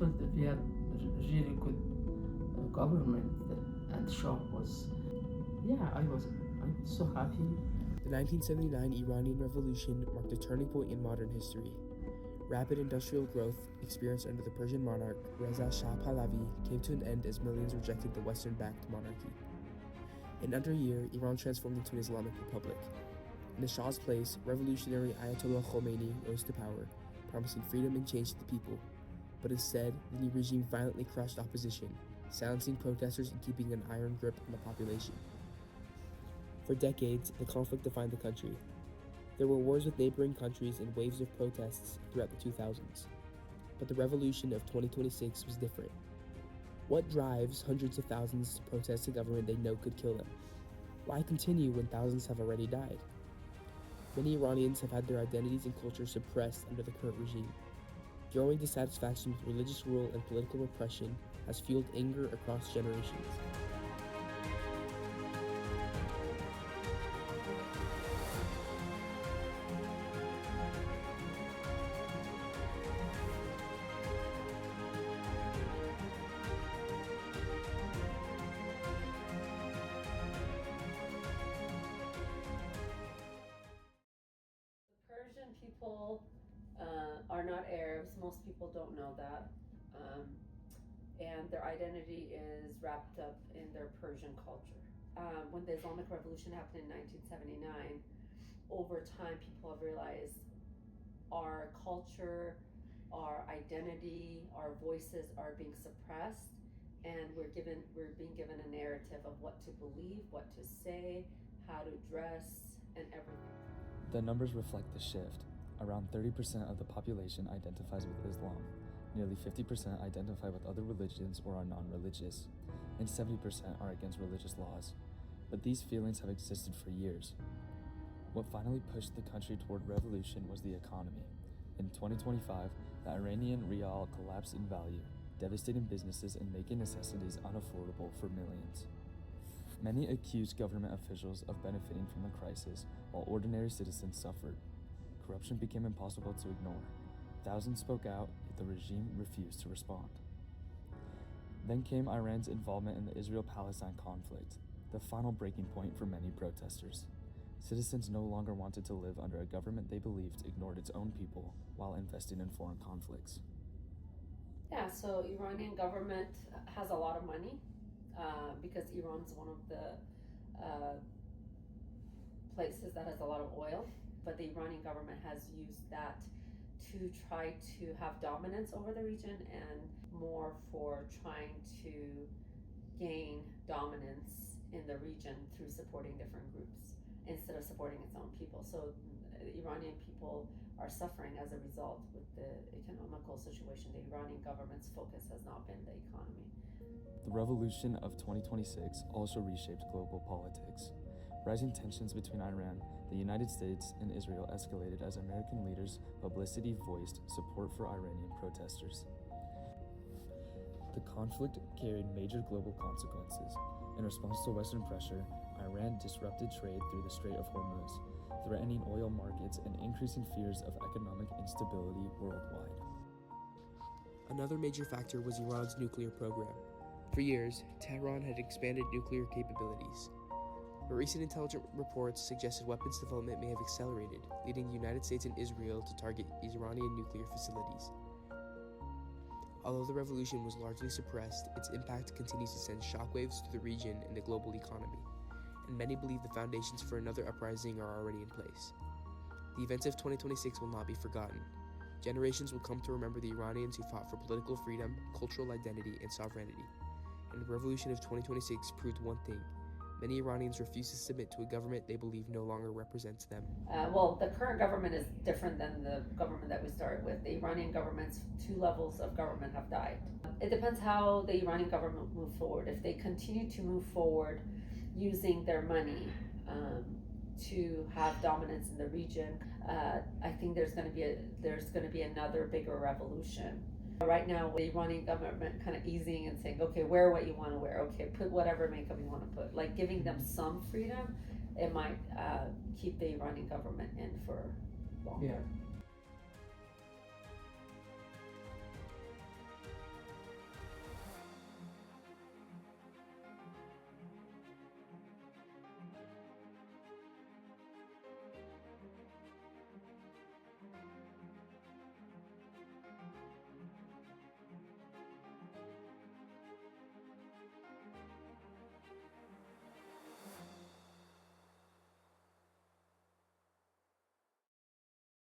felt that we had a really good government, and Shah was, yeah, I was so happy. The 1979 Iranian Revolution marked a turning point in modern history. Rapid industrial growth experienced under the Persian monarch Reza Shah Pahlavi came to an end as millions rejected the Western-backed monarchy. In under a year, Iran transformed into an Islamic republic. In the Shah's place, revolutionary Ayatollah Khomeini rose to power, promising freedom and change to the people. But instead, the new regime violently crushed opposition, silencing protesters and keeping an iron grip on the population. For decades, the conflict defined the country. There were wars with neighboring countries and waves of protests throughout the 2000s. But the revolution of 2026 was different. What drives hundreds of thousands to protest a government they know could kill them? Why continue when thousands have already died? Many Iranians have had their identities and culture suppressed under the current regime. Growing dissatisfaction with religious rule and political repression has fueled anger across generations. Persian people are not Arabs. Most people don't know that. And their identity is wrapped up in their Persian culture. When the Islamic Revolution happened in 1979, over time people have realized our culture, our identity, our voices are being suppressed, and we're being given a narrative of what to believe, what to say, how to dress, and everything. The numbers reflect the shift. Around 30% of the population identifies with Islam, nearly 50% identify with other religions or are non-religious, and 70% are against religious laws. But these feelings have existed for years. What finally pushed the country toward revolution was the economy. In 2025, the Iranian rial collapsed in value, devastating businesses and making necessities unaffordable for millions. Many accused government officials of benefiting from the crisis, while ordinary citizens suffered. Corruption became impossible to ignore. Thousands spoke out, yet the regime refused to respond. Then came Iran's involvement in the Israel-Palestine conflict, the final breaking point for many protesters. Citizens no longer wanted to live under a government they believed ignored its own people while investing in foreign conflicts. Yeah, so Iranian government has a lot of money because Iran's one of the places that has a lot of oil, but the Iranian government has used that to try to have dominance over the region and more for trying to gain dominance in the region through supporting different groups instead of supporting its own people. So Iranian people are suffering as a result with the economical situation. The Iranian government's focus has not been the economy. The revolution of 2026 also reshaped global politics. Rising tensions between Iran, the United States, and Israel escalated as American leaders' publicity voiced support for Iranian protesters. The conflict carried major global consequences. In response to Western pressure, Iran disrupted trade through the Strait of Hormuz, threatening oil markets and increasing fears of economic instability worldwide. Another major factor was Iran's nuclear program. For years, Tehran had expanded nuclear capabilities. But recent intelligence reports suggested weapons development may have accelerated, leading the United States and Israel to target Iranian nuclear facilities. Although the revolution was largely suppressed, its impact continues to send shockwaves through the region and the global economy, and many believe the foundations for another uprising are already in place. The events of 2026 will not be forgotten. Generations will come to remember the Iranians who fought for political freedom, cultural identity, and sovereignty. And the revolution of 2026 proved one thing: many Iranians refuse to submit to a government they believe no longer represents them. Well, the current government is different than the government that we started with. The Iranian government's two levels of government have died. It depends how the Iranian government move forward. If they continue to move forward using their money to have dominance in the region, I think there's going to be another bigger revolution. Right now, the Iranian government kind of easing and saying, okay, wear what you want to wear. Okay, put whatever makeup you want to put. Like giving them some freedom, it might keep the Iranian government in for longer. Yeah.